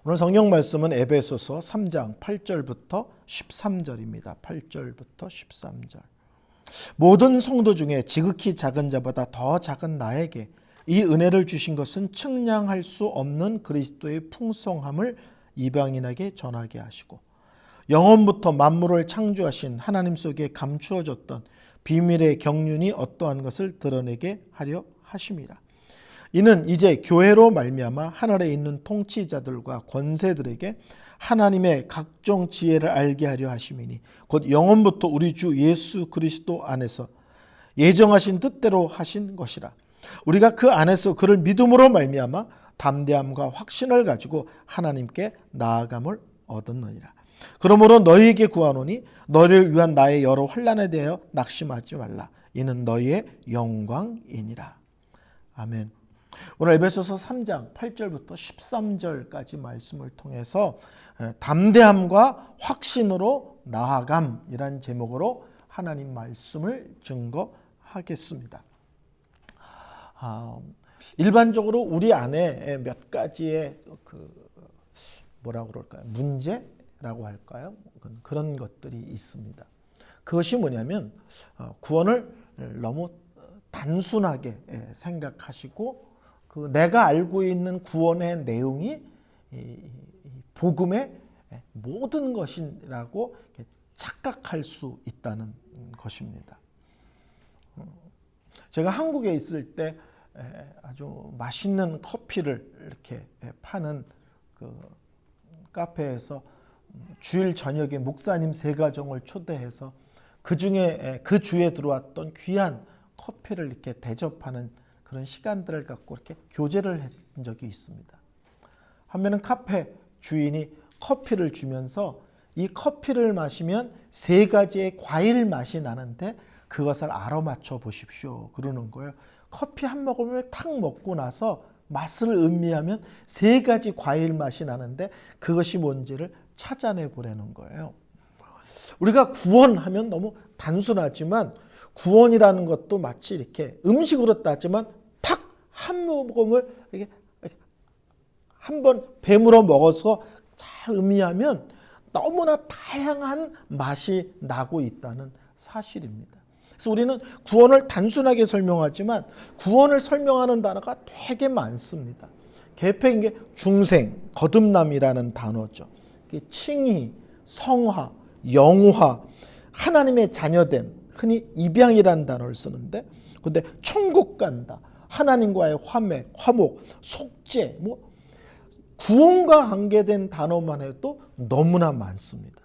오늘 성경 말씀은 에베소서 3장 8절부터 13절입니다. 8절부터 13절. 모든 성도 중에 지극히 작은 자보다 더 작은 나에게 이 은혜를 주신 것은 측량할 수 없는 그리스도의 풍성함을 이방인에게 전하게 하시고 영원부터 만물을 창조하신 하나님 속에 감추어졌던 비밀의 경륜이 어떠한 것을 드러내게 하려 하심이라. 이는 이제 교회로 말미암아 하늘에 있는 통치자들과 권세들에게 하나님의 각종 지혜를 알게 하려 하심이니 곧 영원부터 우리 주 예수 그리스도 안에서 예정하신 뜻대로 하신 것이라. 우리가 그 안에서 그를 믿음으로 말미암아 담대함과 확신을 가지고 하나님께 나아감을 얻었느니라. 그러므로 너희에게 구하노니 너희를 위한 나의 여러 환난에 대하여 낙심하지 말라. 이는 너희의 영광이니라. 아멘. 오늘 에베소서 3장 8절부터 13절까지 말씀을 통해서 담대함과 확신으로 나아감이란 제목으로 하나님 말씀을 증거하겠습니다. 일반적으로 우리 안에 몇 가지의 뭐라고 그럴까요? 문제라고 할까요? 그런 것들이 있습니다. 그것이 뭐냐면 구원을 너무 단순하게 생각하시고 내가 알고 있는 구원의 내용이 복음의 모든 것이라고 착각할 수 있다는 것입니다. 제가 한국에 있을 때 아주 맛있는 커피를 이렇게 파는 그 카페에서 주일 저녁에 목사님 3가정을 초대해서 그 주에 들어왔던 귀한 커피를 이렇게 대접하는 그런 시간들을 갖고 이렇게 교제를 한 적이 있습니다. 한면은 카페 주인이 커피를 주면서 이 커피를 마시면 3가지의 과일 맛이 나는데 그것을 알아맞혀 보십시오. 그러는 거예요. 커피 한 모금을 탁 먹고 나서 맛을 음미하면 3가지 과일 맛이 나는데 그것이 뭔지를 찾아내 보라는 거예요. 우리가 구원하면 너무 단순하지만 구원이라는 것도 마치 이렇게 음식으로 따지만 탁 한 모금을 이렇게 한번 배물어 먹어서 잘 음미하면 너무나 다양한 맛이 나고 있다는 사실입니다. 그래서 우리는 구원을 단순하게 설명하지만 구원을 설명하는 단어가 되게 많습니다. 개폐인 게 중생, 거듭남이라는 단어죠. 칭의, 성화, 영화, 하나님의 자녀됨, 흔히 입양이라는 단어를 쓰는데, 근데 천국 간다, 하나님과의 화목, 속죄, 구원과 관계된 단어만 해도 너무나 많습니다.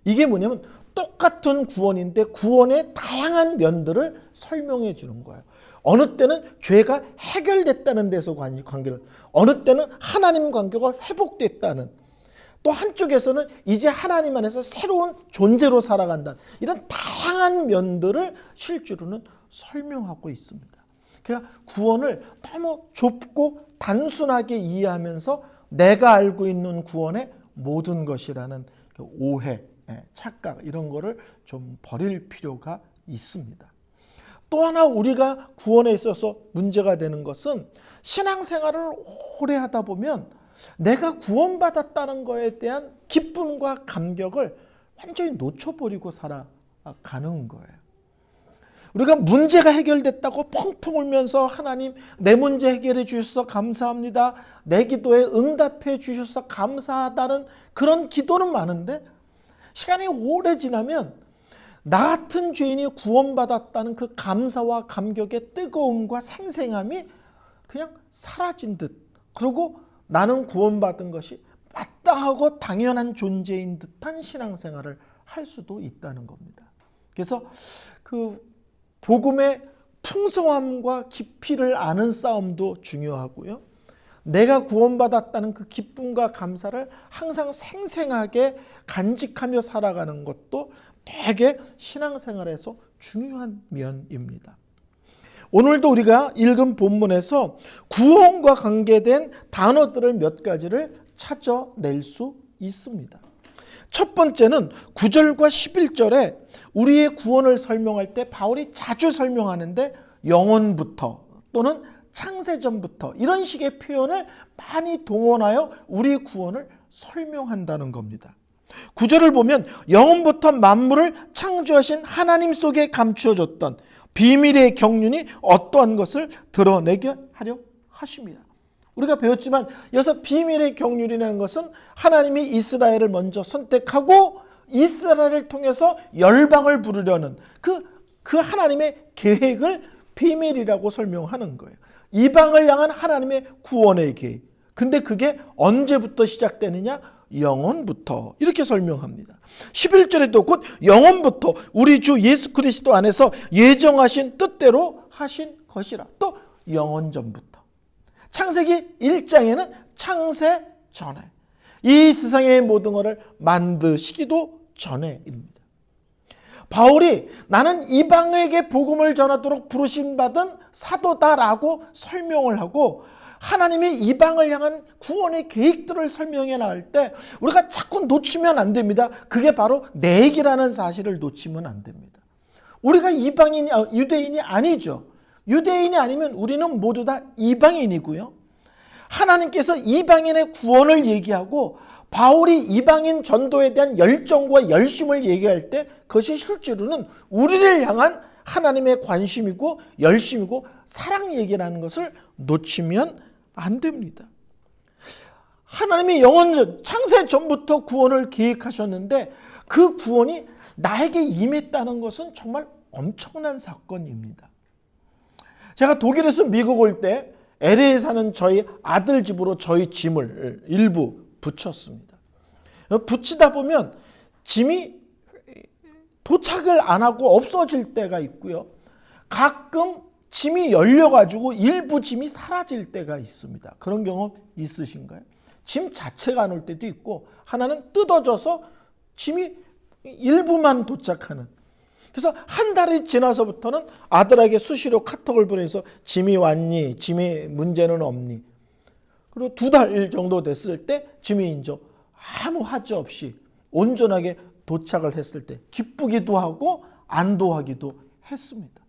이게 뭐냐면 똑같은 구원인데 구원의 다양한 면들을 설명해 주는 거예요. 어느 때는 죄가 해결됐다는 데서 관계를, 어느 때는 하나님 관계가 회복됐다는, 또 한쪽에서는 이제 하나님 안에서 새로운 존재로 살아간다. 이런 다양한 면들을 실제로는 설명하고 있습니다. 그러니까 구원을 너무 좁고 단순하게 이해하면서 내가 알고 있는 구원의 모든 것이라는 오해, 착각 이런 거를 좀 버릴 필요가 있습니다. 또 하나 우리가 구원에 있어서 문제가 되는 것은 신앙생활을 오래 하다 보면 내가 구원받았다는 것에 대한 기쁨과 감격을 완전히 놓쳐버리고 살아가는 거예요. 우리가 문제가 해결됐다고 펑펑 울면서 하나님 내 문제 해결해 주셔서 감사합니다, 내 기도에 응답해 주셔서 감사하다는 그런 기도는 많은데 시간이 오래 지나면 나 같은 죄인이 구원받았다는 그 감사와 감격의 뜨거움과 생생함이 그냥 사라진 듯, 그리고 나는 구원받은 것이 마땅하고 당연한 존재인 듯한 신앙생활을 할 수도 있다는 겁니다. 그래서 그 복음의 풍성함과 깊이를 아는 싸움도 중요하고요. 내가 구원받았다는 그 기쁨과 감사를 항상 생생하게 간직하며 살아가는 것도 되게 신앙생활에서 중요한 면입니다. 오늘도 우리가 읽은 본문에서 구원과 관계된 단어들을 몇 가지를 찾아낼 수 있습니다. 첫 번째는 9절과 11절에 우리의 구원을 설명할 때 바울이 자주 설명하는데 영원부터 또는 창세전부터 이런 식의 표현을 많이 동원하여 우리 구원을 설명한다는 겁니다. 9절을 보면 영원부터 만물을 창조하신 하나님 속에 감추어졌던 비밀의 경륜이 어떠한 것을 드러내게 하려 하십니다. 우리가 배웠지만 여기서 비밀의 경륜이라는 것은 하나님이 이스라엘을 먼저 선택하고 이스라엘을 통해서 열방을 부르려는 그 하나님의 계획을 비밀이라고 설명하는 거예요. 이방을 향한 하나님의 구원의 계획. 근데 그게 언제부터 시작되느냐? 영원부터. 이렇게 설명합니다. 11절에도 곧 영원부터 우리 주 예수 그리스도 안에서 예정하신 뜻대로 하신 것이라. 또 영원전부터. 창세기 1장에는 창세 전에, 이 세상의 모든 것을 만드시기도 전에입니다. 바울이 나는 이방에게 복음을 전하도록 부르심받은 사도다라고 설명을 하고 하나님의 이방을 향한 구원의 계획들을 설명해 나갈 때 우리가 자꾸 놓치면 안 됩니다. 그게 바로 내기라는 사실을 놓치면 안 됩니다. 우리가 유대인이 아니죠. 유대인이 아니면 우리는 모두 다 이방인이고요. 하나님께서 이방인의 구원을 얘기하고 바울이 이방인 전도에 대한 열정과 열심을 얘기할 때 그것이 실제로는 우리를 향한 하나님의 관심이고 열심이고 사랑 얘기라는 것을 놓치면 안 됩니다. 하나님이 영원전 창세 전부터 구원을 계획하셨는데 그 구원이 나에게 임했다는 것은 정말 엄청난 사건입니다. 제가 독일에서 미국 올 때 LA에 사는 저희 아들 집으로 저희 짐을 일부 붙였습니다. 붙이다 보면 짐이 도착을 안 하고 없어질 때가 있고요. 가끔 짐이 열려가지고 일부 짐이 사라질 때가 있습니다. 그런 경험 있으신가요? 짐 자체가 안 올 때도 있고 하나는 뜯어져서 짐이 일부만 도착하는. 그래서 한 달이 지나서부터는 아들에게 수시로 카톡을 보내서 짐이 왔니? 짐의 문제는 없니? 그리고 2달 정도 됐을 때 짐이 이제 아무 하지 없이 온전하게 도착을 했을 때 기쁘기도 하고 안도하기도 했습니다.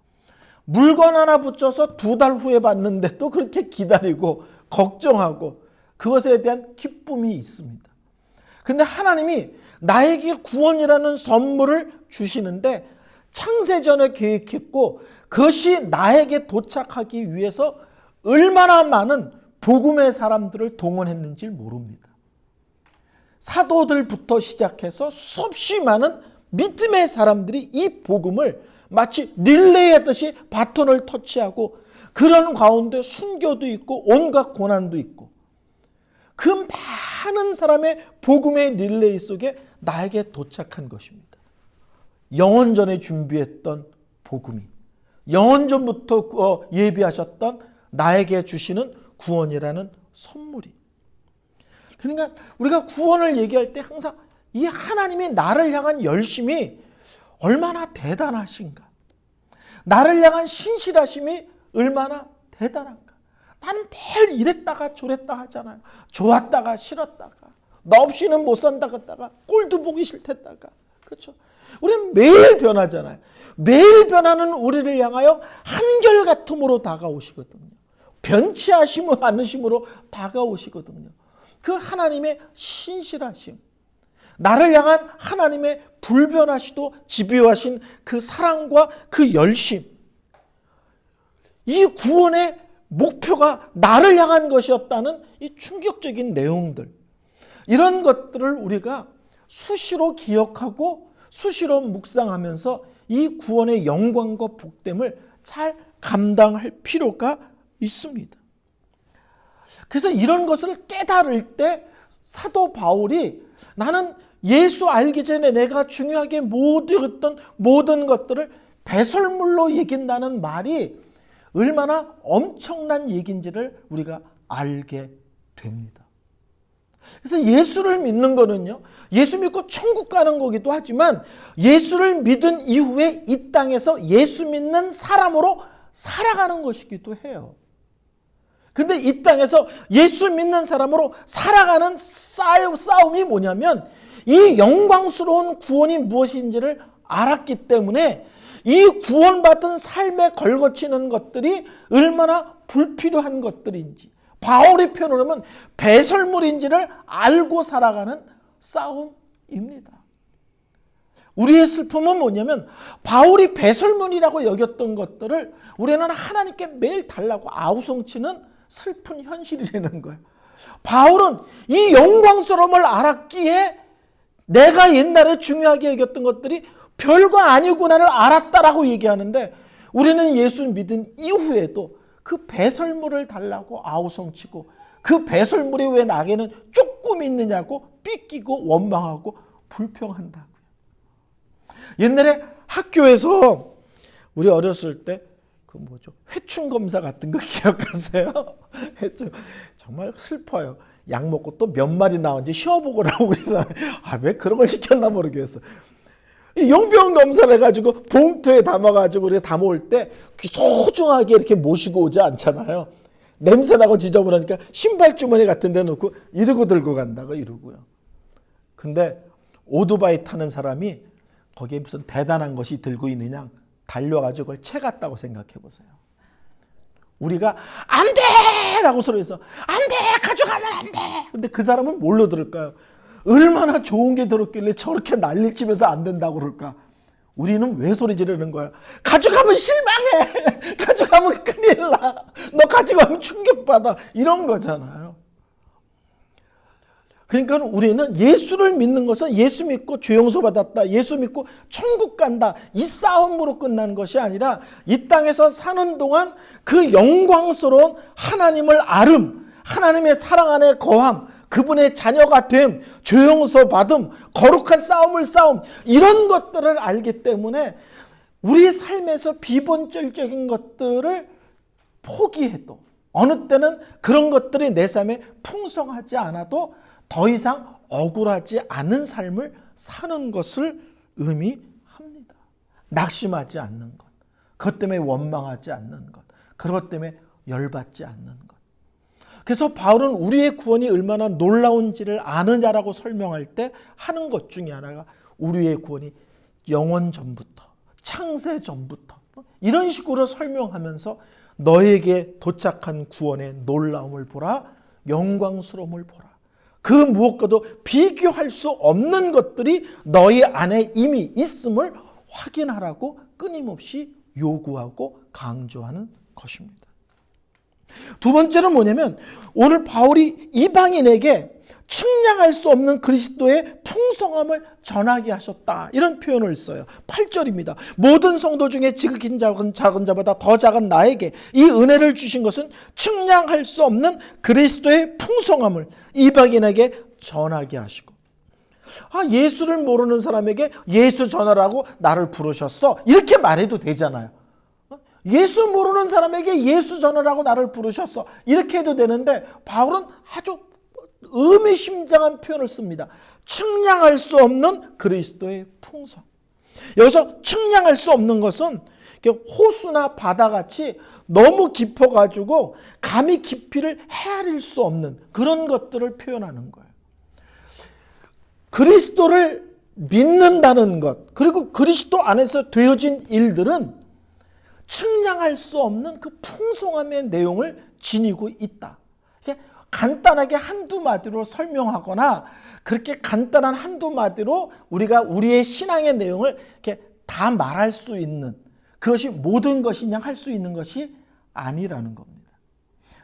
물건 하나 붙여서 2달 후에 봤는데 또 그렇게 기다리고 걱정하고 그것에 대한 기쁨이 있습니다. 근데 하나님이 나에게 구원이라는 선물을 주시는데 창세전에 계획했고 그것이 나에게 도착하기 위해서 얼마나 많은 복음의 사람들을 동원했는지 모릅니다. 사도들부터 시작해서 수없이 많은 믿음의 사람들이 이 복음을 마치 릴레이하듯이 바톤을 터치하고 그런 가운데 순교도 있고 온갖 고난도 있고 그 많은 사람의 복음의 릴레이 속에 나에게 도착한 것입니다. 영원전에 준비했던 복음이 영원전부터 예비하셨던 나에게 주시는 구원이라는 선물이. 그러니까 우리가 구원을 얘기할 때 항상 이 하나님이 나를 향한 열심이 얼마나 대단하신가, 나를 향한 신실하심이 얼마나 대단한가. 나는 매일 이랬다가 저랬다 하잖아요. 좋았다가 싫었다가 너 없이는 못 산다 했다가 꼴도 보기 싫댔다가. 그렇죠? 우리는 매일 변하잖아요. 매일 변하는 우리를 향하여 한결같음으로 다가오시거든요. 변치 않으심으로 다가오시거든요. 그 하나님의 신실하심, 나를 향한 하나님의 불변하시도 집요하신 그 사랑과 그 열심, 이 구원의 목표가 나를 향한 것이었다는 이 충격적인 내용들, 이런 것들을 우리가 수시로 기억하고 수시로 묵상하면서 이 구원의 영광과 복됨을 잘 감당할 필요가 있습니다. 그래서 이런 것을 깨달을 때 사도 바울이 나는 예수 알기 전에 내가 중요하게 모두였던 모든 것들을 배설물로 얘긴다는 말이 얼마나 엄청난 얘기인지를 우리가 알게 됩니다. 그래서 예수를 믿는 거는요, 예수 믿고 천국 가는 거기도 하지만 예수를 믿은 이후에 이 땅에서 예수 믿는 사람으로 살아가는 것이기도 해요. 근데 이 땅에서 예수 믿는 사람으로 살아가는 싸움이 뭐냐면 이 영광스러운 구원이 무엇인지를 알았기 때문에 이 구원받은 삶에 걸거치는 것들이 얼마나 불필요한 것들인지, 바울이 표현을 하면 배설물인지를 알고 살아가는 싸움입니다. 우리의 슬픔은 뭐냐면 바울이 배설물이라고 여겼던 것들을 우리는 하나님께 매일 달라고 아우성치는 슬픈 현실이라는 거예요. 바울은 이 영광스러움을 알았기에 내가 옛날에 중요하게 여겼던 것들이 별거 아니구나를 알았다라고 얘기하는데, 우리는 예수 믿은 이후에도 그 배설물을 달라고 아우성치고 그 배설물이 왜 나에게는 조금 있느냐고 삐끼고 원망하고 불평한다고요. 옛날에 학교에서 우리 어렸을 때 그 회충 검사 같은 거 기억하세요? 회충 정말 슬퍼요. 약 먹고 또 몇 마리 나온지 쉬어보고라고 그러잖아요. 왜 그런 걸 시켰나 모르겠어. 용병 검사를 해가지고 봉투에 담아가지고 우리가 담아올 때 소중하게 이렇게 모시고 오지 않잖아요. 냄새나고 지저분하니까 신발 주머니 같은 데 놓고 이러고 들고 간다고 이러고요. 근데 오토바이 타는 사람이 거기에 무슨 대단한 것이 들고 있느냐 달려가지고 그걸 채갔다고 생각해 보세요. 우리가 안 돼! 라고 소리해서 안 돼! 가져가면 안 돼! 근데 그 사람은 뭘로 들을까요? 얼마나 좋은 게 들었길래 저렇게 난리 치면서 안 된다고 그럴까? 우리는 왜 소리 지르는 거야? 가져가면 실망해! 가져가면 큰일 나! 너 가져가면 충격받아! 이런 거잖아요. 그러니까 우리는 예수를 믿는 것은 예수 믿고 죄 용서 받았다, 예수 믿고 천국 간다, 이 싸움으로 끝난 것이 아니라 이 땅에서 사는 동안 그 영광스러운 하나님을 알음, 하나님의 사랑 안에 거함, 그분의 자녀가 됨, 죄 용서 받음, 거룩한 싸움, 이런 것들을 알기 때문에 우리 삶에서 비본질적인 것들을 포기해도 어느 때는 그런 것들이 내 삶에 풍성하지 않아도 더 이상 억울하지 않은 삶을 사는 것을 의미합니다. 낙심하지 않는 것, 그것 때문에 원망하지 않는 것, 그것 때문에 열받지 않는 것. 그래서 바울은 우리의 구원이 얼마나 놀라운지를 아느냐라고 설명할 때 하는 것 중에 하나가 우리의 구원이 영원 전부터, 창세 전부터 이런 식으로 설명하면서 너에게 도착한 구원의 놀라움을 보라, 영광스러움을 보라. 그 무엇과도 비교할 수 없는 것들이 너희 안에 이미 있음을 확인하라고 끊임없이 요구하고 강조하는 것입니다. 두 번째는 뭐냐면 오늘 바울이 이방인에게 측량할 수 없는 그리스도의 풍성함을 전하게 하셨다, 이런 표현을 써요. 8절입니다. 모든 성도 중에 지극히 작은 자보다 더 작은 나에게 이 은혜를 주신 것은 측량할 수 없는 그리스도의 풍성함을 이방인에게 전하게 하시고, 예수를 모르는 사람에게 예수 전하라고 나를 부르셨어, 이렇게 말해도 되잖아요. 예수 모르는 사람에게 예수 전하라고 나를 부르셨어, 이렇게 해도 되는데 바울은 아주 의미심장한 표현을 씁니다. 측량할 수 없는 그리스도의 풍성. 여기서 측량할 수 없는 것은 호수나 바다같이 너무 깊어가지고 감히 깊이를 헤아릴 수 없는 그런 것들을 표현하는 거예요. 그리스도를 믿는다는 것, 그리고 그리스도 안에서 되어진 일들은 측량할 수 없는 그 풍성함의 내용을 지니고 있다. 간단하게 한두 마디로 설명하거나 그렇게 간단한 한두 마디로 우리가 우리의 신앙의 내용을 이렇게 다 말할 수 있는, 그것이 모든 것이냐 할 수 있는 것이 아니라는 겁니다.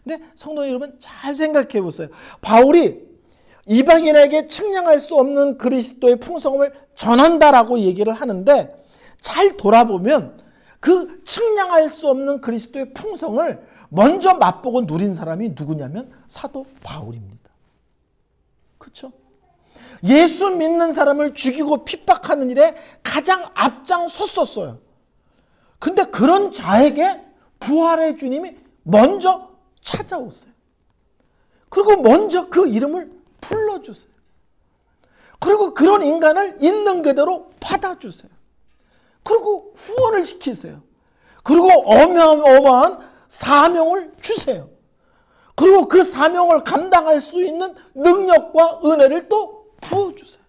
근데 성도 여러분 잘 생각해 보세요. 바울이 이방인에게 측량할 수 없는 그리스도의 풍성함을 전한다라고 얘기를 하는데, 잘 돌아보면 그 측량할 수 없는 그리스도의 풍성을 먼저 맛보고 누린 사람이 누구냐면 사도 바울입니다. 그렇죠? 예수 믿는 사람을 죽이고 핍박하는 일에 가장 앞장섰었어요. 근데 그런 자에게 부활의 주님이 먼저 찾아오세요. 그리고 먼저 그 이름을 불러주세요. 그리고 그런 인간을 있는 그대로 받아주세요. 그리고 후원을 시키세요. 그리고 어마어마한 사명을 주세요. 그리고 그 사명을 감당할 수 있는 능력과 은혜를 또 부어주세요.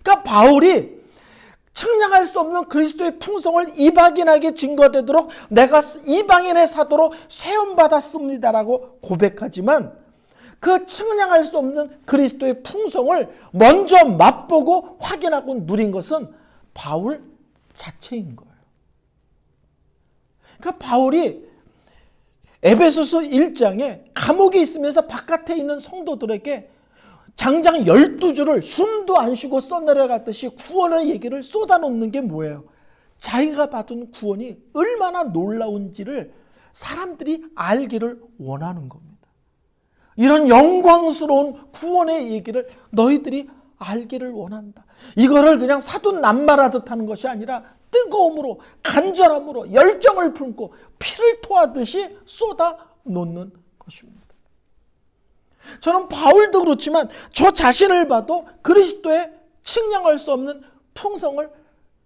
그러니까 바울이 측량할 수 없는 그리스도의 풍성을 이방인에게 증거되도록 내가 이방인의 사도로 세움받았습니다라고 고백하지만 그 측량할 수 없는 그리스도의 풍성을 먼저 맛보고 확인하고 누린 것은 바울 자체인 거예요. 그러니까 바울이 에베소서 1장에 감옥에 있으면서 바깥에 있는 성도들에게 장장 12주를 숨도 안 쉬고 써내려갔듯이 구원의 얘기를 쏟아놓는 게 뭐예요? 자기가 받은 구원이 얼마나 놀라운지를 사람들이 알기를 원하는 겁니다. 이런 영광스러운 구원의 얘기를 너희들이 알기를 원한다. 이거를 그냥 사돈 낱말하듯 하는 것이 아니라 뜨거움으로, 간절함으로, 열정을 품고 피를 토하듯이 쏟아놓는 것입니다. 저는 바울도 그렇지만 저 자신을 봐도 그리스도의 측량할 수 없는 풍성을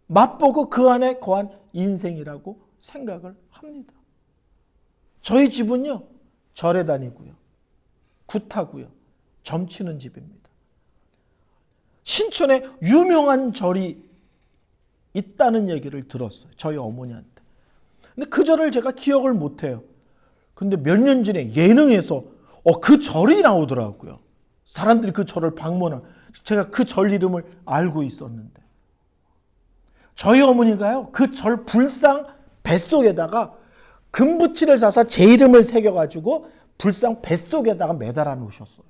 맛보고 그 안에 거한 인생이라고 생각을 합니다. 저희 집은요, 절에 다니고요, 굿하고요, 점치는 집입니다. 신촌에 유명한 절이 있다는 얘기를 들었어요. 저희 어머니한테. 근데 그 절을 제가 기억을 못해요. 근데 몇 년 전에 예능에서 그 절이 나오더라고요. 사람들이 그 절을 방문한. 제가 그 절 이름을 알고 있었는데. 저희 어머니가요, 그 절 불상 뱃속에다가 금붙이를 사서 제 이름을 새겨가지고 불상 뱃속에다가 매달아 놓으셨어요.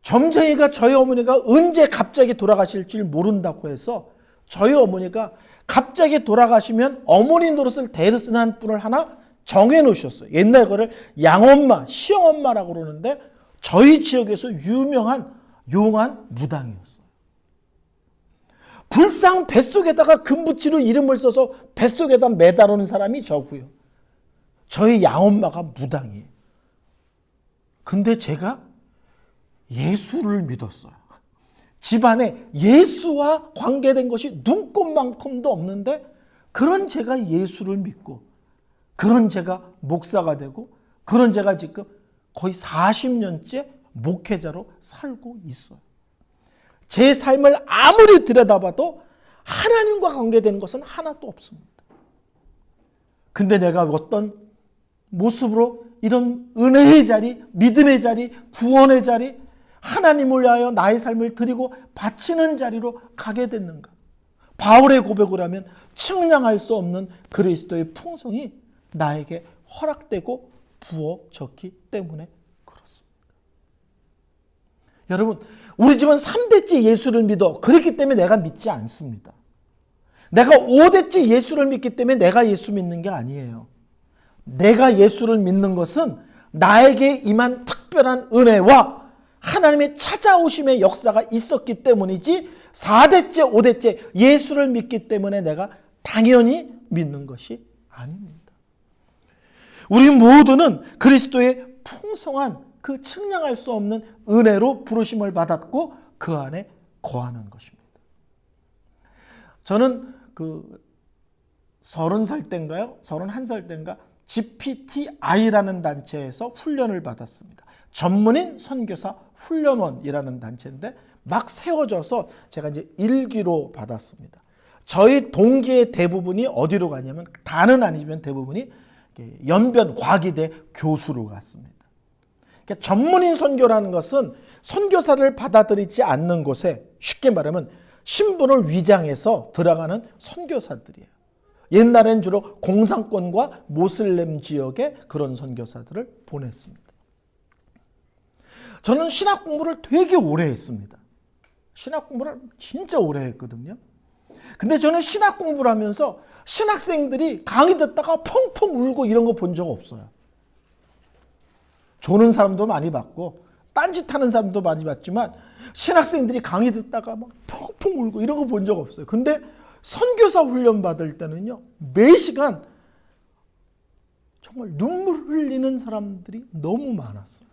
점쟁이가 저희 어머니가 언제 갑자기 돌아가실지 모른다고 해서 저희 어머니가 갑자기 돌아가시면 어머니 노릇을 대를 쓰는 한 분을 하나 정해 놓으셨어요. 옛날 거를 양엄마, 시엄마라고 그러는데 저희 지역에서 유명한 용한 무당이었어요. 불상 뱃속에다가 금붙이로 이름을 써서 뱃속에다 매달아놓은 사람이 저고요. 저희 양엄마가 무당이에요. 근데 제가 예수를 믿었어요. 집안에 예수와 관계된 것이 눈꼽만큼도 없는데 그런 제가 예수를 믿고 그런 제가 목사가 되고 그런 제가 지금 거의 40년째 목회자로 살고 있어요. 제 삶을 아무리 들여다봐도 하나님과 관계되는 것은 하나도 없습니다. 근데 내가 어떤 모습으로 이런 은혜의 자리, 믿음의 자리, 구원의 자리, 하나님을 위하여 나의 삶을 드리고 바치는 자리로 가게 됐는가? 바울의 고백을 하면 측량할 수 없는 그리스도의 풍성이 나에게 허락되고 부어졌기 때문에 그렇습니다. 여러분, 우리 집은 3대째 예수를 믿어. 그렇기 때문에 내가 믿지 않습니다. 내가 5대째 예수를 믿기 때문에 내가 예수 믿는 게 아니에요. 내가 예수를 믿는 것은 나에게 임한 특별한 은혜와 하나님의 찾아오심의 역사가 있었기 때문이지 4대째, 5대째 예수를 믿기 때문에 내가 당연히 믿는 것이 아닙니다. 우리 모두는 그리스도의 풍성한 그 측량할 수 없는 은혜로 부르심을 받았고 그 안에 거하는 것입니다. 저는 30살 때인가요? 31살 때인가? GPTI라는 단체에서 훈련을 받았습니다. 전문인 선교사 훈련원이라는 단체인데 막 세워져서 제가 이제 1기로 받았습니다. 저희 동기의 대부분이 어디로 가냐면 다는 아니지만 대부분이 연변 과기대 교수로 갔습니다. 그러니까 전문인 선교라는 것은 선교사를 받아들이지 않는 곳에 쉽게 말하면 신분을 위장해서 들어가는 선교사들이에요. 옛날엔 주로 공산권과 모슬렘 지역에 그런 선교사들을 보냈습니다. 저는 신학 공부를 되게 오래 했습니다. 신학 공부를 진짜 오래 했거든요. 근데 저는 신학 공부를 하면서 신학생들이 강의 듣다가 펑펑 울고 이런 거 본 적 없어요. 조는 사람도 많이 봤고 딴짓하는 사람도 많이 봤지만 신학생들이 강의 듣다가 막 펑펑 울고 이런 거 본 적 없어요. 근데 선교사 훈련 받을 때는요, 매 시간 정말 눈물 흘리는 사람들이 너무 많았어요.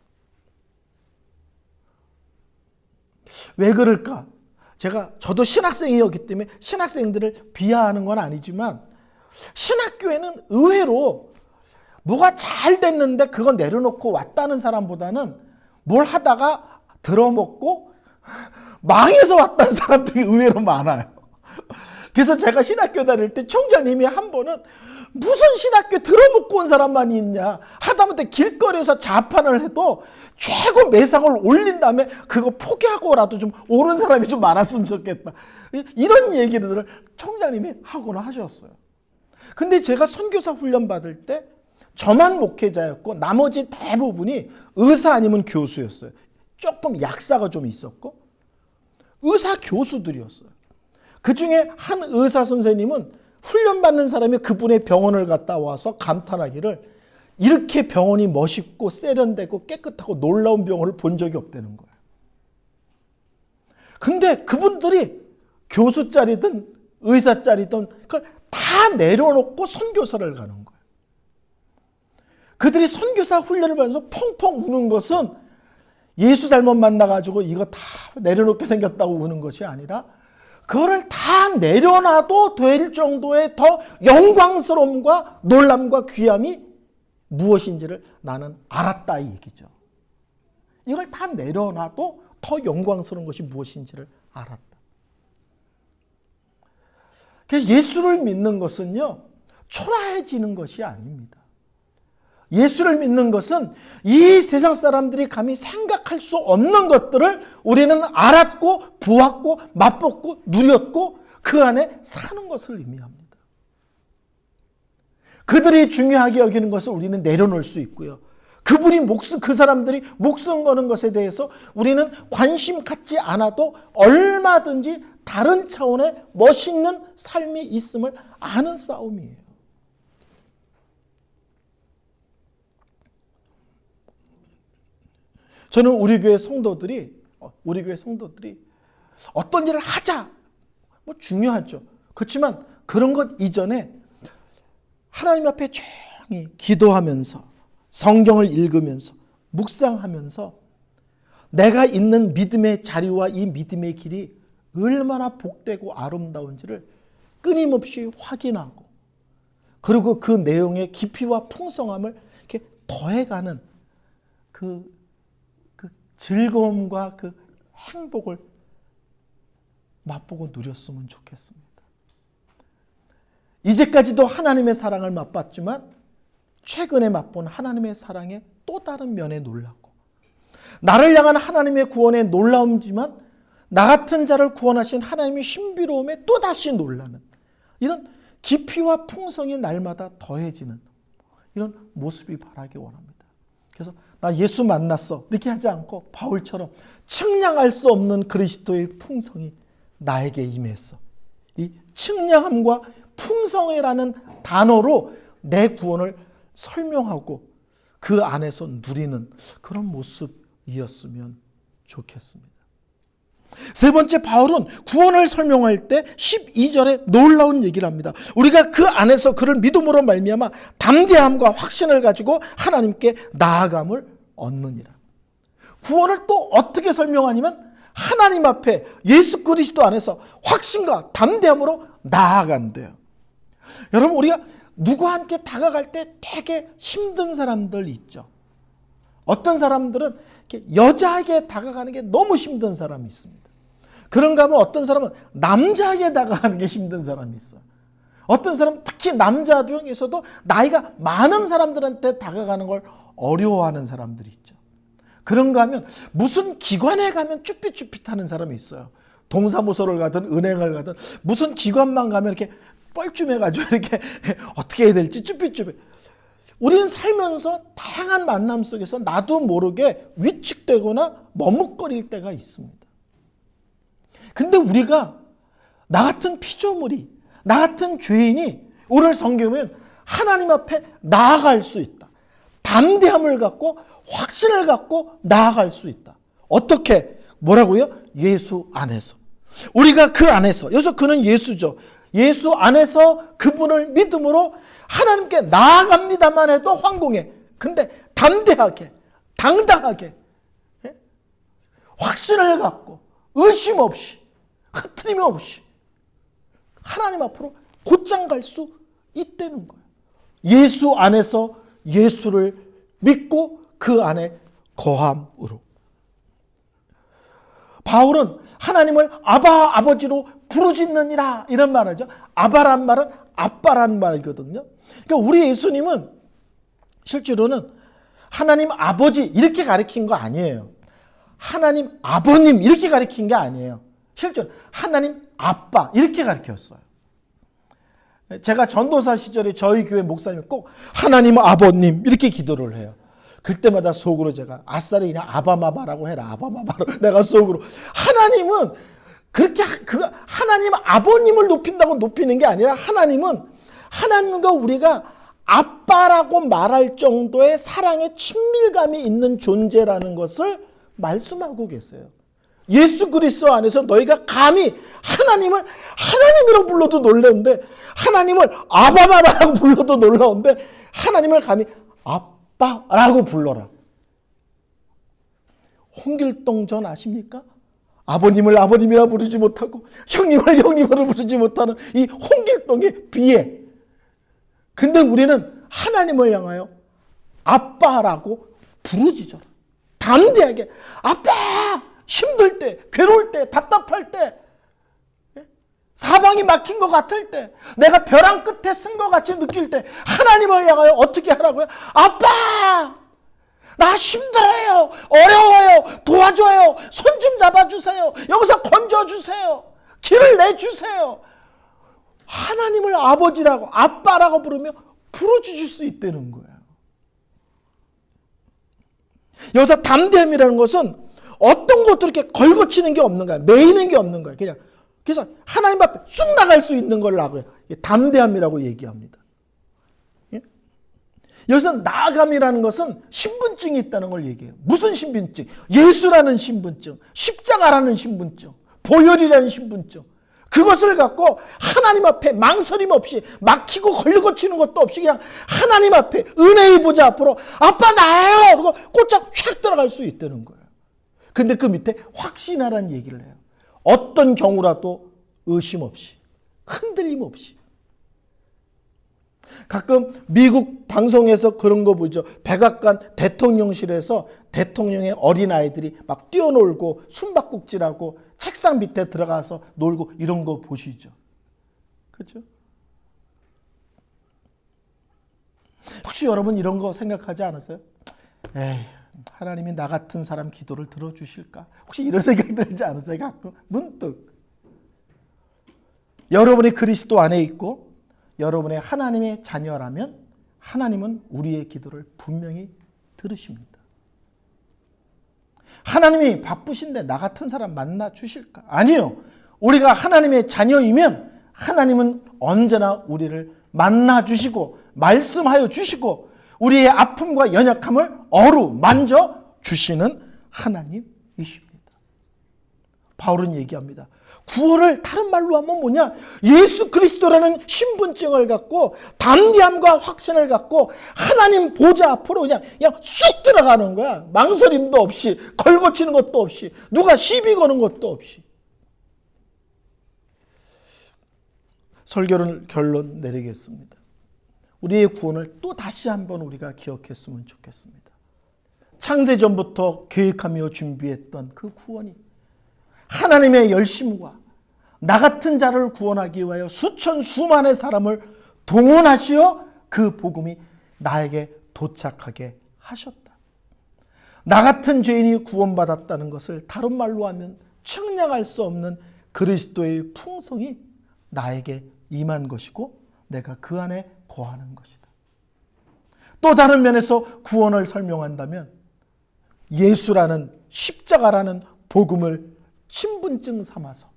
왜 그럴까? 저도 신학생이었기 때문에 신학생들을 비하하는 건 아니지만 신학교에는 의외로 뭐가 잘 됐는데 그거 내려놓고 왔다는 사람보다는 뭘 하다가 들어먹고 망해서 왔다는 사람들이 의외로 많아요. 그래서 제가 신학교 다닐 때 총장님이 한 번은 무슨 신학교 들어먹고 온 사람만 있냐, 하다못해 길거리에서 자판을 해도 최고 매상을 올린 다음에 그거 포기하고라도 좀 오른 사람이 좀 많았으면 좋겠다, 이런 얘기들을 총장님이 하고는 하셨어요. 근데 제가 선교사 훈련 받을 때 저만 목회자였고 나머지 대부분이 의사 아니면 교수였어요. 조금 약사가 좀 있었고 의사 교수들이었어요. 그 중에 한 의사 선생님은 훈련받는 사람이 그분의 병원을 갔다 와서 감탄하기를 이렇게 병원이 멋있고 세련되고 깨끗하고 놀라운 병원을 본 적이 없다는 거예요. 근데 그분들이 교수 자리든 의사 자리든 그걸 다 내려놓고 선교사를 가는 거예요. 그들이 선교사 훈련을 받으면서 펑펑 우는 것은 예수 잘못 만나가지고 이거 다 내려놓게 생겼다고 우는 것이 아니라 그거를 다 내려놔도 될 정도의 더 영광스러움과 놀람과 귀함이 무엇인지를 나는 알았다, 이 얘기죠. 이걸 다 내려놔도 더 영광스러운 것이 무엇인지를 알았다. 그래서 예수를 믿는 것은요, 초라해지는 것이 아닙니다. 예수를 믿는 것은 이 세상 사람들이 감히 생각할 수 없는 것들을 우리는 알았고 보았고 맛봤고 누렸고 그 안에 사는 것을 의미합니다. 그들이 중요하게 여기는 것을 우리는 내려놓을 수 있고요. 그 사람들이 목숨 거는 것에 대해서 우리는 관심 갖지 않아도 얼마든지 다른 차원의 멋있는 삶이 있음을 아는 싸움이에요. 저는 우리 교회 성도들이 어떤 일을 하자, 뭐 중요하죠. 그렇지만 그런 것 이전에 하나님 앞에 조용히 기도하면서 성경을 읽으면서 묵상하면서 내가 있는 믿음의 자리와 이 믿음의 길이 얼마나 복되고 아름다운지를 끊임없이 확인하고, 그리고 그 내용의 깊이와 풍성함을 이렇게 더해가는 그 즐거움과 그 행복을 맛보고 누렸으면 좋겠습니다. 이제까지도 하나님의 사랑을 맛봤지만 최근에 맛본 하나님의 사랑의 또 다른 면에 놀랐고, 나를 향한 하나님의 구원의 놀라움이지만 나 같은 자를 구원하신 하나님의 신비로움에 또다시 놀라는 이런 깊이와 풍성이 날마다 더해지는 이런 모습이 바라기 원합니다. 그래서 나 예수 만났어 이렇게 하지 않고 바울처럼 측량할 수 없는 그리스도의 풍성이 나에게 임했어. 이 측량함과 풍성이라는 단어로 내 구원을 설명하고 그 안에서 누리는 그런 모습이었으면 좋겠습니다. 세 번째, 바울은 구원을 설명할 때 12절에 놀라운 얘기를 합니다. 우리가 그 안에서 그를 믿음으로 말미암아 담대함과 확신을 가지고 하나님께 나아감을 얻느니라. 구원을 또 어떻게 설명하냐면 하나님 앞에 예수 그리스도 안에서 확신과 담대함으로 나아간대요. 여러분, 우리가 누구와 함께 다가갈 때 되게 힘든 사람들 있죠. 어떤 사람들은 이렇게 여자에게 다가가는 게 너무 힘든 사람이 있습니다. 그런가 하면 어떤 사람은 남자에게 다가가는 게 힘든 사람이 있어요. 어떤 사람은 특히 남자 중에서도 나이가 많은 사람들한테 다가가는 걸 어려워하는 사람들이 있죠. 그런가 하면 무슨 기관에 가면 쭈삣쭈삣하는 사람이 있어요. 동사무소를 가든 은행을 가든 무슨 기관만 가면 이렇게 뻘쭘해가지고 이렇게 어떻게 해야 될지 쭈삣쭈삣. 우리는 살면서 다양한 만남 속에서 나도 모르게 위축되거나 머뭇거릴 때가 있습니다. 근데 우리가 나 같은 피조물이, 나 같은 죄인이 오늘 성경은 하나님 앞에 나아갈 수 있다. 담대함을 갖고 확신을 갖고 나아갈 수 있다. 어떻게? 뭐라고요? 예수 안에서. 우리가 그 안에서, 여기서 그는 예수죠. 예수 안에서 그분을 믿음으로 하나님께 나아갑니다만 해도 황공해. 근데 담대하게, 당당하게, 확신을 갖고 의심 없이, 흐트림 없이 하나님 앞으로 곧장 갈 수 있다는 거예요. 예수 안에서 예수를 믿고 그 안에 거함으로. 바울은 하나님을 아바 아버지로 부르짖느니라 이런 말하죠. 아바란 말은 아빠란 말이거든요. 그러니까 우리 예수님은 실제로는 하나님 아버지 이렇게 가르친 거 아니에요. 하나님 아버님 이렇게 가르친 게 아니에요. 실제로 하나님 아빠 이렇게 가르쳤어요. 제가 전도사 시절에 저희 교회 목사님이 꼭 하나님 아버님 이렇게 기도를 해요. 그때마다 속으로 제가 아싸리 그냥 아바마바라고 해라. 아바마바로 내가 속으로 하나님은 그렇게 하나님 아버님을 높인다고 높이는 게 아니라 하나님은 하나님과 우리가 아빠라고 말할 정도의 사랑의 친밀감이 있는 존재라는 것을 말씀하고 계세요. 예수 그리스도 안에서 너희가 감히 하나님을 하나님이라고 불러도 놀라운데 하나님을 아바마바라고 불러도 놀라운데 하나님을 감히 아빠라고 불러라. 홍길동 전 아십니까? 아버님을 아버님이라 부르지 못하고 형님을 형님으로 부르지 못하는 이 홍길동의 비애. 근데 우리는 하나님을 향하여 아빠라고 부르짖어라. 담대하게 아빠! 힘들 때, 괴로울 때, 답답할 때, 사방이 막힌 것 같을 때, 내가 벼랑 끝에 쓴 것 같이 느낄 때 하나님을 향하여 어떻게 하라고요? 아빠! 나 힘들어요. 어려워요. 도와줘요. 손 좀 잡아주세요. 여기서 건져주세요. 길을 내주세요. 하나님을 아버지라고 아빠라고 부르며 부르짖을 수 있다는 거예요. 여기서 담대함이라는 것은 어떤 것도 이렇게 걸거치는 게 없는 거야. 매이는 게 없는 거야. 그냥 그래서 하나님 앞에 쑥 나갈 수 있는 걸 담대함이라고 얘기합니다. 예? 여기서 나아감이라는 것은 신분증이 있다는 걸 얘기해요. 무슨 신분증? 예수라는 신분증, 십자가라는 신분증, 보혈이라는 신분증. 그것을 갖고 하나님 앞에 망설임 없이 막히고 걸거치는 것도 없이 그냥 하나님 앞에 은혜의 보좌 앞으로 아빠 나예요. 그리고 꽂짝 촥 들어갈 수 있다는 거예요. 근데 그 밑에 확신하라는 얘기를 해요. 어떤 경우라도 의심 없이, 흔들림 없이. 가끔 미국 방송에서 그런 거 보죠. 백악관 대통령실에서 대통령의 어린아이들이 막 뛰어놀고 숨바꼭질하고 책상 밑에 들어가서 놀고 이런 거 보시죠. 그렇죠? 혹시 여러분 이런 거 생각하지 않으세요? 에이, 하나님이 나 같은 사람 기도를 들어주실까? 혹시 이런 생각 들지 않으세요? 가끔 문득. 여러분이 그리스도 안에 있고 여러분의 하나님의 자녀라면 하나님은 우리의 기도를 분명히 들으십니다. 하나님이 바쁘신데 나 같은 사람 만나 주실까? 아니요. 우리가 하나님의 자녀이면 하나님은 언제나 우리를 만나 주시고 말씀하여 주시고 우리의 아픔과 연약함을 어루만져 주시는 하나님이십니다. 바울은 얘기합니다. 구원을 다른 말로 하면 뭐냐? 예수 그리스도라는 신분증을 갖고 담대함과 확신을 갖고 하나님 보좌 앞으로 그냥 쑥 들어가는 거야. 망설임도 없이, 걸거치는 것도 없이, 누가 시비 거는 것도 없이. 설교를 결론 내리겠습니다. 우리의 구원을 또 다시 한번 우리가 기억했으면 좋겠습니다. 창세전부터 계획하며 준비했던 그 구원이 하나님의 열심과 나 같은 자를 구원하기 위하여 수천 수만의 사람을 동원하시어 그 복음이 나에게 도착하게 하셨다. 나 같은 죄인이 구원받았다는 것을 다른 말로 하면 측량할 수 없는 그리스도의 풍성이 나에게 임한 것이고 내가 그 안에 거하는 것이다. 또 다른 면에서 구원을 설명한다면 예수라는 십자가라는 복음을 신분증 삼아서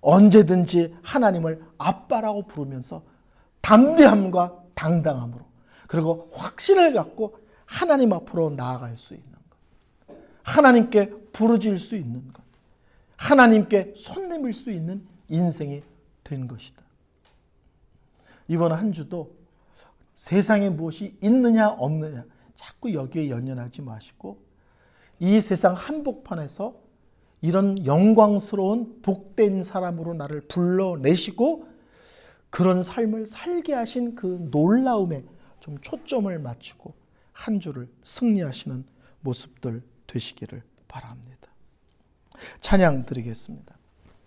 언제든지 하나님을 아빠라고 부르면서 담대함과 당당함으로 그리고 확신을 갖고 하나님 앞으로 나아갈 수 있는 것. 하나님께 부르짖을 수 있는 것. 하나님께 손 내밀 수 있는 인생이 된 것이다. 이번 한 주도 세상에 무엇이 있느냐 없느냐 자꾸 여기에 연연하지 마시고 이 세상 한복판에서 이런 영광스러운 복된 사람으로 나를 불러내시고 그런 삶을 살게 하신 그 놀라움에 좀 초점을 맞추고 한 주를 승리하시는 모습들 되시기를 바랍니다. 찬양 드리겠습니다.